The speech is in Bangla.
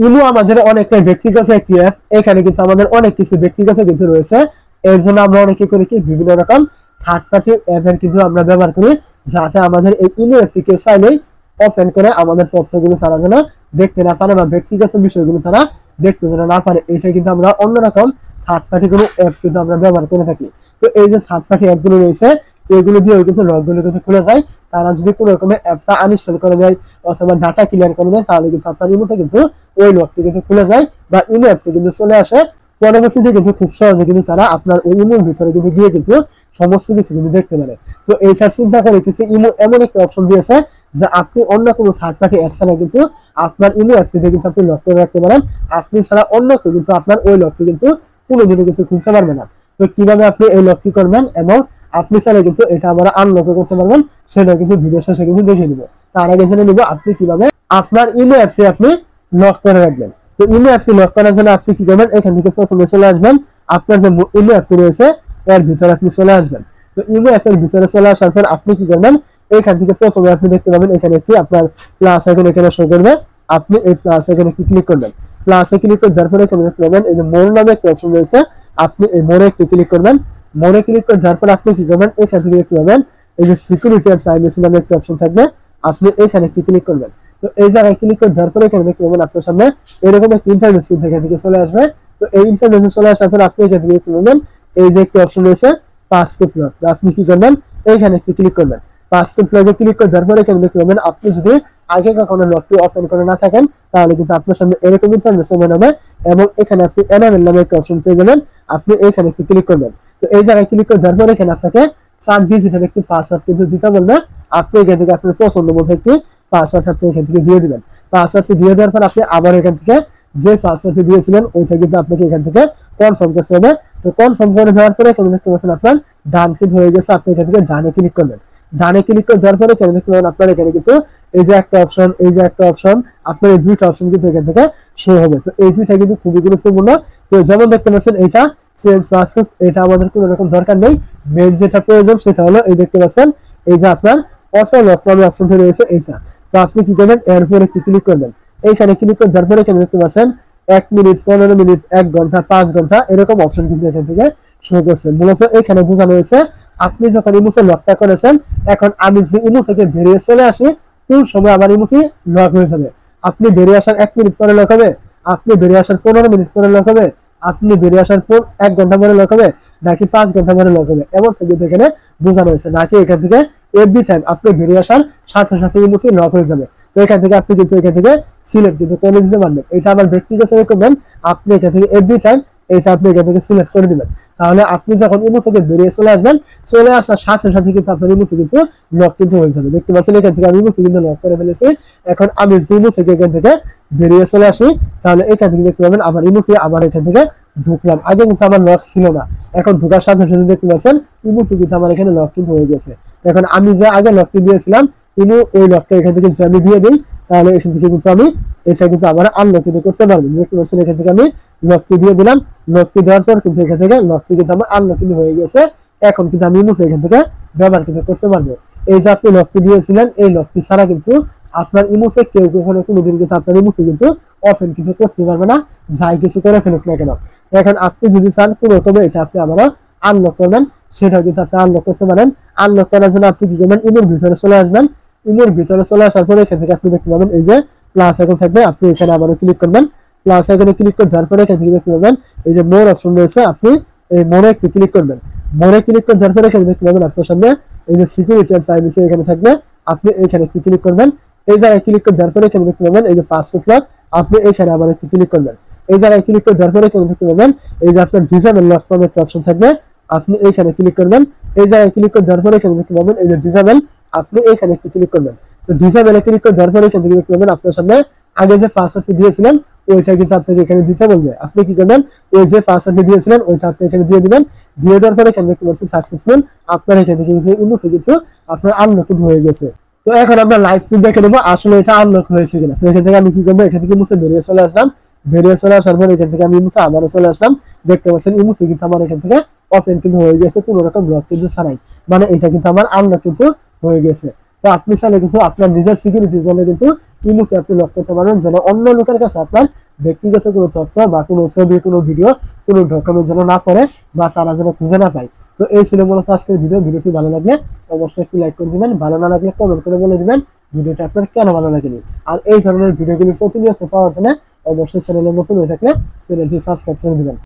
ইমো আমাদের অনেকটাই ব্যক্তিগত একটি অ্যাপ। এখানে কিন্তু আমাদের অনেক কিছু ব্যক্তিগত কিন্তু রয়েছে। এর জন্য আমরা অনেকে করি কি বিভিন্ন রকম থার্ড পার্টি অ্যাপের কিন্তু আমরা ব্যবহার করি, যাতে আমাদের এই ইমো অ্যাপটি কেউ চাইলেই ওপেন করে আমাদের তথ্যগুলো তারা যেন দেখতে না পারে বা ব্যক্তিগত বিষয়গুলো তারা দেখতে যেন না পারে। এটা কিন্তু আমরা অন্যরকম থার্ড পার্টি কোনো অ্যাপ কিন্তু আমরা ব্যবহার করে থাকি। তো এই যে থার্ড পার্টি অ্যাপগুলো রয়েছে, এগুলো দিয়েও কিন্তু লকগুলো কিন্তু খুলে যায়। তারা যদি কোনো রকমের অ্যাপটা আনইনস্টল করে দেয় অথবা ডাটা ক্লিয়ার করে দেয়, তাহলে কিন্তু আপনার ইমোতে কিন্তু ওই লকটি কিন্তু খুলে যায় বা ইমো অ্যাপটি কিন্তু চলে আসে। পরবর্তীতে কিন্তু খুব সহজে কিন্তু তারা আপনার ওই ইমোর ভিতরে কিন্তু গিয়ে কিন্তু সমস্ত কিছু কিন্তু দেখতে পারে। তো এইটার চিন্তা করে কিন্তু ইমো এমন একটা অপশন দিয়েছে যে আপনি অন্য কোনো থার্ড পার্টি অ্যাপ ছাড়া কিন্তু আপনার ইমো অ্যাপটিতে কিন্তু আপনি লক করে রাখতে পারেন। আপনি ছাড়া অন্য কেউ কিন্তু আপনার ওই লকটি কিন্তু কোনোদিনও কিন্তু খুলতে পারবে না। তো কিভাবে আপনি এই লকটি করবেন এবং আপনি চাইলে কিন্তু এটা আমরা আনলক করতে পারবেন, সেটা কিন্তু ভিডিও শেষে কিন্তু দেখিয়ে দিব। তার আগে জেনে নিব আপনি কিভাবে আপনার ইমো অ্যাপটি আপনি লক করে রাখবেন। তো ইমো অ্যাপটি লক করার জন্য আপনি কি করবেন, এখান থেকে প্রথমে চলে আসবেন, আপনার যে ইমো অ্যাপটি রয়েছে এর ভিতরে আপনি চলে আসবেন। তো ইমো অ্যাপের ভিতরে চলে আসার পর আপনি কি করবেন, এখান থেকে প্রথমে আপনি দেখতে পাবেন এখানে কি আপনার প্লাস আইকন এখানে শো করবে। আপনি এই প্লাস আইকনে ক্লিক করবেন। প্লাসে ক্লিক করে দেওয়ার পরে এখানে দেখতে পাবেন এই যে মোর নামে একটা অপশন রয়েছে, আপনি এই মোরে ক্লিক করবেন। মোরে ক্লিক করে দেওয়ার পর আপনি কি করবেন, এখান থেকে দেখতে পাবেন এই যে সিকিউরিটি এন্ড প্রাইভেসি নামে একটা অপশন থাকবে, আপনি এখানে ক্লিক করবেন। তো এই জায়গায় ক্লিক করে দেওয়ার পরে এখানে দেখতে পাবেন আপনার সামনে এরকম একটা ইন্টারফেস কিন্তু এখান থেকে চলে আসবে। তো এই ইন্টারফেসে চলে আসার পর আপনি এখান থেকে দেখতে পাবেন এই যে একটা অপশন রয়েছে পাসপোর্ট লক। তো আপনি কি করবেন, এইখানে ক্লিক করবেন। পাসপোর্ট লকে ক্লিক করে দেওয়ার পরে এখানে দেখতে পাবেন আপনি যদি আগে কখনো লকটি ওপেন করে না থাকেন, তাহলে কিন্তু আপনার সামনে এরকম ইন্টারফেস ওপেন হবে এবং এখানে আপনি এনামেল নামে একটা অপশন পেয়ে যাবেন, আপনি এখানে ক্লিক করবেন। তো এই জায়গায় ক্লিক করে দেওয়ার পরে এখানে আপনাকে 4 ডিজিটের একটি পাসওয়ার্ড কিন্তু দিতে বলবে। আপনি এখান থেকে আপনার পছন্দ মতো একটি পাসওয়ার্ড আপনি এখান থেকে দিয়ে দিবেন। পাসওয়ার্ডটি দিয়ে দেওয়ার পর আপনি আবার এখান থেকে যে পাসওয়ার্ডটি দিয়েছিলেন ওইটা কিন্তু আপনাকে এখান থেকে কনফার্ম করতে হবে। তো কনফার্ম করে দেওয়ার পরে এখানে দেখতে পাচ্ছেন আপনার ডান ক্লিক হয়ে গেছে, আপনি এখান থেকে ডানে ক্লিক করবেন। ডানে ক্লিক করে দেওয়ার পরে এখানে দেখতে পাবেন আপনার এখানে কিন্তু এই যে একটা অপশন, এই যে একটা অপশন, আপনার এই দুইটা অপশন কিন্তু এখান থেকে শো হবে। তো এই দুইটা কিন্তু খুবই গুরুত্বপূর্ণ। তো যেমন দেখতে পাচ্ছেন এইটা চেঞ্জ পাসওয়ার্ড, এটা আমাদের কোনো রকম দরকার নেই। মেন যেটা প্রয়োজন সেটা হলো এই দেখতে পাচ্ছেন এই যে আপনার অটো লক নামে অপশনটি রয়েছে এইটা। তো আপনি কি করবেন, এর উপরে ক্লিক করবেন। এইখানে ক্লিক করে দেওয়ার পরে এখানে দেখতে পাচ্ছেন 1 মিনিট, 15 মিনিট, 1 ঘন্টা, 5 ঘন্টা এরকম অপশন কিন্তু এখান থেকে শো করছে। মূলত এখানে বোঝানো হয়েছে আপনি যখন ইমোতে লকটা করেছেন, এখন আমি যদি ইমো থেকে বেরিয়ে চলে আসি, কোন সময় আবার ইমোটি লক হয়ে যাবে। আপনি বেরিয়ে আসার 1 মিনিট পরে লক হবে, আপনি বেরিয়ে আসার 15 মিনিট পরে লক হবে, আপনি বেরিয়ে আসার পর 1 ঘন্টা পরে লক হবে, নাকি 5 ঘন্টা পরে লক হবে, এমন কিন্তু এখানে বোঝানো হয়েছে। নাকি এখান থেকে এভরি টাইম আপনি বেরিয়ে আসার সাথে সাথে ইমোটি লক হয়ে যাবে। তো এখান থেকে আপনি কিন্তু এখান থেকে সিলেক্ট কিন্তু করে দিতে পারবেন। এটা আমার ব্যক্তিগত রেকমেন্ড, আপনি এখান থেকে এভরি টাইম এটা আপনি এখান থেকে সিলেক্ট করে দিবেন। তাহলে আপনি যখন ইমো থেকে বেরিয়ে চলে আসবেন, চলে আসার সাথে সাথে কিন্তু আপনার ইমোটি কিন্তু লক কিন্তু হয়ে যাবে। দেখতে পাচ্ছেন এখান থেকে আমি ইমোটি কিন্তু লক করে ফেলেছি। এখন আমি যদি ইমো থেকে এখান থেকে বেরিয়ে চলে আসি, তাহলে এখান থেকে দেখতে পাবেন আমার ইমোটি আবার এখান থেকে ঢুকলাম। আগে কিন্তু আমার লক ছিল না, এখন ঢোকার সাথে সাথে দেখতে পাচ্ছেন ইমোটি কিন্তু আমার এখানে লক কিন্তু হয়ে গেছে। এখন আমি যে আগে লকটি দিয়েছিলাম ইমো, ওই লকটা এখান থেকে যদি আমি দিয়ে দিই, তাহলে এখান থেকে কিন্তু আমি এটা কিন্তু আবার আনলক কিন্তু করতে পারবো। দেখতে পাচ্ছেন এখান থেকে আমি লকটি দিয়ে দিলাম। লকটি দেওয়ার পর কিন্তু এখান থেকে লকটি কিন্তু আমার আনলক কিন্তু হয়ে গেছে। এখন কিন্তু আমি ইমোটি এখান থেকে ব্যবহার কিন্তু করতে পারবো। এই যে আপনি লকটি দিয়েছিলেন, এই লকটি ছাড়া কিন্তু আপনার ইমোতে কেউ কখনো কোনোদিন কিন্তু আপনার ইমোটি কিন্তু ওপেন কিন্তু করতে পারবে না, যাই কিছু করে ফেলুক না কেন। এখন আপনি যদি চান কোনো রকমে এটা আপনি আবারও আনলক করবেন, সেটাও কিন্তু আপনি আনলক করতে পারেন। আনলক করার জন্য আপনি কি করবেন, ইমোর ভিতরে চলে আসবেন। ইমোর ভিতরে চলে আসার পরে এখান থেকে আপনি দেখতে পাবেন এই যে প্লাস আইকন থাকবে, আপনি এখানে আবারও ক্লিক করবেন। প্লাস আইকনে ক্লিক করে দেওয়ার পরে এখান থেকে দেখতে পাবেন এই যে মোর অপশন রয়েছে, আপনি এই মোরে ক্লিক করবেন। মোরে ক্লিক করে দেওয়ার পরে এখানে দেখতে পাবেন আপনার সামনে এই যে সিকিউরিটি এন্ড প্রাইভেসি এখানে থাকবে, আপনি এখানে ক্লিক করবেন। এই জায়গায় ক্লিক করে দেওয়ার পরে এখানে দেখতে পাবেন এই যে পাসপোর্ট লক, আপনি এখানে আবার ক্লিক করবেন। এই জায়গায় ক্লিক করে দেওয়ার পরে এখানে দেখতে পাবেন এই যে আপনার ডিসেবল লক নামে একটা অপশন থাকবে, আপনি এখানে ক্লিক করবেন। এই জায়গায় ক্লিক করে দেওয়ার পরে এখানে দেখতে পাবেন এই যে ডিসেবল, আপনি এখানে ক্লিক করবেন। তো ডিসেবলে ক্লিক করে দেওয়ার পরে এখান থেকে দেখতে পাবেন আপনার সামনে আগে যে পাসওয়ার্ডটি দিয়েছিলেন ওইটা কিন্তু আপনাকে এখানে দিতে বলবে। আপনি কি করবেন, ওই যে পাসওয়ার্ডটি দিয়েছিলেন ওইটা আপনি এখানে দিয়ে দিবেন। দিয়ে দেওয়ার পরে এখানে দেখতে পাচ্ছেন সাকসেসফুল, আপনার এখান থেকে ইমোটি কিন্তু আপনার আনলক কিন্তু হয়ে গেছে। তো এখন আমরা লাইভ প্রিন্ট দেখে নেবো আসলে এটা আনলক হয়েছে কিনা। তো এখান থেকে আমি কি করবো, এখান থেকে মুছে বেরিয়ে চলে আসলাম। বেরিয়ে চলে আসার পর এখান থেকে আমি মুছে আবারও চলে আসলাম। দেখতে পাচ্ছেন ইমোটি কিন্তু আমার এখান থেকে ওপেন কিন্তু হয়ে গেছে, কোনো রকম ব্লক কিন্তু ছাড়াই, মানে এটা কিন্তু আমার আনলক কিন্তু হয়ে গেছে। তো আপনি চাইলে কিন্তু আপনার নিজের সিকিউরিটির জন্য কিন্তু ইমোকে আপনি লক করতে পারবেন, যেন অন্য লোকের কাছে আপনার ব্যক্তিগত কোনো তথ্য বা কোনো ছবি, কোনো ভিডিও, কোনো ডকুমেন্ট যেন না পড়ে বা তারা যেন খুঁজে না পায়। তো এই ছিল মূলত আজকের ভিডিওটি ভালো লাগলে অবশ্যই একটি লাইক করে দিবেন, ভালো না লাগলে কমেন্ট করে বলে দিবেন ভিডিওটা আপনার কেন ভালো লাগেনি। আর এই ধরনের ভিডিওগুলি প্রতিনিয়ত পাওয়ার জন্য অবশ্যই চ্যানেলে নতুন হয়ে থাকলে চ্যানেলটি সাবস্ক্রাইব করে দিবেন।